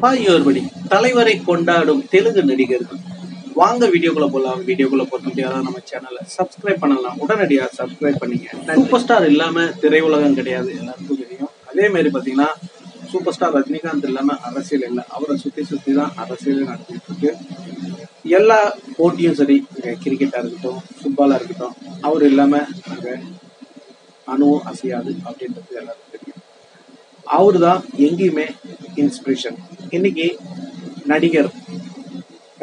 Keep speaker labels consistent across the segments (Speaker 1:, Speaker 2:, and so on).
Speaker 1: அப்பாயியோர்படி தலைவரை கொண்டாடும் தெலுங்கு நடிகர்கள். வாங்க வீடியோக்குள்ள போகலாம். வீடியோக்குள்ள போக முடியாத நம்ம சேனலை சப்ஸ்கிரைப் பண்ணலாம். உடனடியாக சப்ஸ்கிரைப் பண்ணிங்க. சூப்பர் ஸ்டார் இல்லாம திரையுலகம் கிடையாது, எல்லாருக்கும் தெரியும். அதே மாதிரி பாத்தீங்கன்னா சூப்பர் ஸ்டார் ரஜினிகாந்த் இல்லாம அரசியல் இல்லை. அவரை சுத்தி தான் அரசியல் நடத்திட்டு இருக்கு. எல்லா போட்டியும் சரி, கிரிக்கெட்டா இருக்கட்டும், ஃபுட்பாலா இருக்கட்டும், அவர் இல்லாம அங்க அணுவும் அசையாது அப்படின்றது எல்லாருக்கும் தெரியும். அவரு தான் எங்கேயுமே இன்ஸ்பிரேஷன். இன்னைக்கு நடிகர்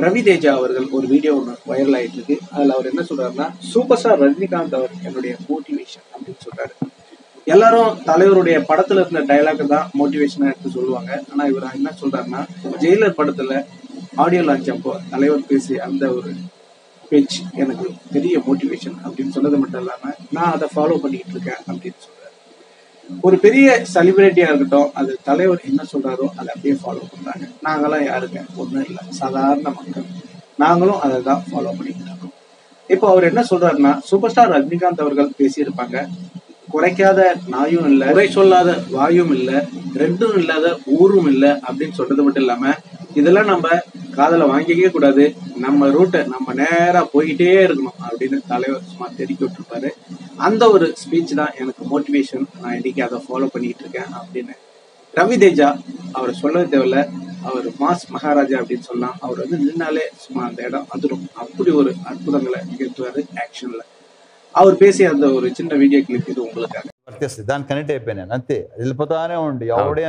Speaker 1: ரவி தேஜா அவர்கள் ஒரு வீடியோ ஒன்று வைரல் ஆயிட்டு இருக்கு. அதுல அவர் என்ன சொல்றாருன்னா, சூப்பர் ஸ்டார் ரஜினிகாந்த் அவர் என்னுடைய மோட்டிவேஷன் அப்படின்னு சொல்றாரு. எல்லாரும் தலைவருடைய படத்துல இருந்த டைலாக் தான் மோட்டிவேஷனா எடுத்து சொல்லுவாங்க. ஆனா இவர் என்ன சொல்றாருன்னா, ஜெயிலர் படத்துல ஆடியோ லான்ச் அப்போ தலைவர் பேசி அந்த ஒரு பேச்சு எனக்கு பெரிய மோட்டிவேஷன் அப்படின்னு சொன்னது மட்டும் இல்லாம நான் அதை ஃபாலோ பண்ணிட்டு இருக்கேன் அப்படின்னு சொல்றாரு. ஒரு பெரிய செலிபிரிட்டியா இருக்கட்டும், அது தலைவர் என்ன சொல்றாரோ அதை அப்படியே ஃபாலோ பண்றாங்க. நாங்களாம் யாருங்க, ஒண்ணும் இல்லை, சாதாரண மக்கள். நாங்களும் அதை தான் ஃபாலோ பண்ணிட்டு இருக்கோம். இப்போ அவர் என்ன சொல்றாருன்னா, சூப்பர் ஸ்டார் ரஜினிகாந்த் அவர்கள் பேசியிருப்பாங்க, குறைக்காத நாயும் இல்லை, குறை சொல்லாத வாயும் இல்லை, ரெண்டும் இல்லாத ஊரும் இல்லை அப்படின்னு சொல்றது மட்டும் இல்லாம இதெல்லாம் நம்ம காதல வாங்கிக்கவே கூடாது, நம்ம ரூட்டை நம்ம நேரா போய்கிட்டே இருக்கணும் அப்படின்னு தலைவர் சும்மா தெருக்கி விட்டுருப்பாரு. அந்த ஒரு ஸ்பீச் தான் எனக்கு மோட்டிவேஷன். நான் இன்னைக்கு அதை ஃபாலோ பண்ணிட்டு இருக்கேன் அப்படின்னு ரவி தேஜா அவரை சொல்லவே தேவையில்ல. அவர் மாஸ் மகாராஜா அப்படின்னு சொல்லலாம். அவர் வந்து நின்னாலே சும்மா அந்த இடம் அதிரும். அப்படி ஒரு அற்புதங்களை நிகழ்த்துவாரு ஆக்ஷன்ல. அவர் பேசிய அந்த ஒரு சின்ன வீடியோ கிளிப் இது உங்களுக்காக.
Speaker 2: దాని కనెక్ట్ అయిపోయినాను అంతే. వెళ్ళిపోతానే ఉండి ఎవడే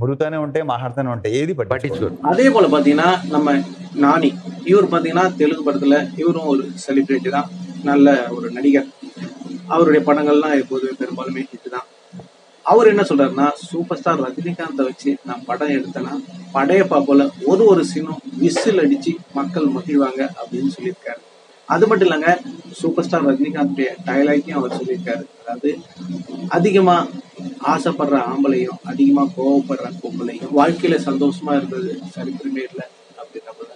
Speaker 2: మురుగుతానే ఉంటే మాట్లాడుతూనే ఉంటాయి, ఏది పట్టించుకోరు.
Speaker 1: அதே போல பாத்தீங்கன்னா நம்ம நானி, இவர் பாத்தீங்கன்னா தெலுங்கு படத்துல இவரும் ஒரு செலிபிரிட்டி தான், நல்ல ஒரு நடிகர். அவருடைய படங்கள்லாம் எப்போதுமே பெரும்பாலுமே ஹிட் தான். அவர் என்ன சொல்றாருன்னா, சூப்பர் ஸ்டார் ரஜினிகாந்தை வச்சு நான் படம் எடுத்தேன்னா படையப்பா போல ஒரு சீனும் விசில் அடிச்சு மக்கள் மகிழ்வாங்க அப்படின்னு சொல்லியிருக்காரு. அது மட்டும் இல்லைங்க, சூப்பர் ஸ்டார் ரஜினிகாந்த் டைலாக்கையும் அவர் சொல்லியிருக்காரு. அதாவது அதிகமா ஆசைப்படுற ஆம்பளையும் அதிகமா கோவப்படுற பொம்பளையும் வாழ்க்கையில சந்தோஷமா இருந்தது சரித்திரமே இல்லை அப்படின்ற போல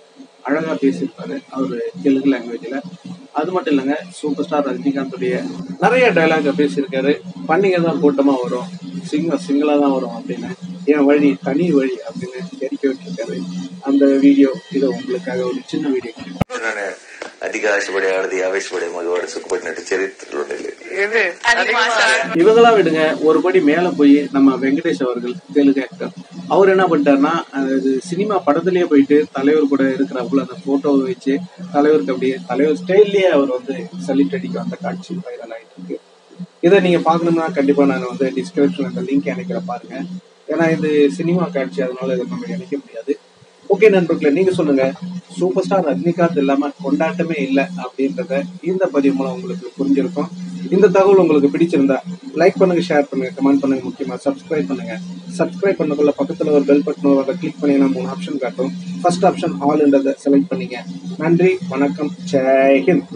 Speaker 1: அழகா பேசியிருப்பாரு அவரு தெலுங்கு லாங்குவேஜ்ல. அது மட்டும் இல்லைங்க, சூப்பர் ஸ்டார் ரஜினிகாந்துடைய நிறைய டைலாக பேசியிருக்காரு. பண்டிகை தான் கூட்டமா வரும், சிங்கிளா தான் வரும் அப்படின்னு, என் வழி தனி வழி அப்படின்னு தெரிவிக்க விட்டுருக்காரு. அந்த வீடியோ இது உங்களுக்காக ஒரு சின்ன வீடியோ.
Speaker 3: అధిక ఆశపడే ఆడది ఆవేశపడే మగవాడు సుఖపడినట్టు చరిత్రలో
Speaker 1: இவங்கெல்லாம் விடுங்க, ஒரு படி மேல போய் நம்ம வெங்கடேஷ் அவர்கள் தெலுங்கு ஆக்டர், அவர் என்ன பண்ணிட்டாருன்னா, சினிமா படத்திலேயே போயிட்டு தலைவர் கூட இருக்கிறப்பல அந்த போட்டோவை வச்சு தலைவருக்கு அப்படியே தலைவர் ஸ்டைல்லயே அவர் வந்து சல்யூட் அடிக்கும். அந்த காட்சி வைரல் ஆயிட்டு இருக்கு. இதை நீங்க பாக்கணும்னா கண்டிப்பா நான் வந்து டிஸ்கிரிப்ஷன்ல அந்த லிங்க் இணைக்கிற பாருங்க. ஏன்னா இது சினிமா காட்சி, அதனால இதை நம்ம இணைக்க முடியாது. ஓகே நண்பர்களே, நீங்க சொல்லுங்க, சூப்பர் ஸ்டார் ரஜினிகாந்த் இல்லாம கொண்டாட்டமே இல்லை அப்படின்றத இந்த பதிவு மூலம் உங்களுக்கு புரிஞ்சிருக்கும். இந்த தகவல் உங்களுக்கு பிடிச்சிருந்தா லைக் பண்ணுங்க, ஷேர் பண்ணுங்க, கமெண்ட் பண்ணுங்க, முக்கியமா சப்ஸ்கிரைப் பண்ணுங்க. சப்ஸ்கிரைப் பண்ணக்குள்ள பக்கத்துல ஒரு பெல் பட்டன் அதை கிளிக் பண்ணீங்கன்னா 3 ஆப்ஷன் காட்டும். ஃபர்ஸ்ட் ஆப்ஷன் ஆல்ன்றதை செலக்ட் பண்ணீங்க. நன்றி, வணக்கம், ஜெய் ஹிந்த்.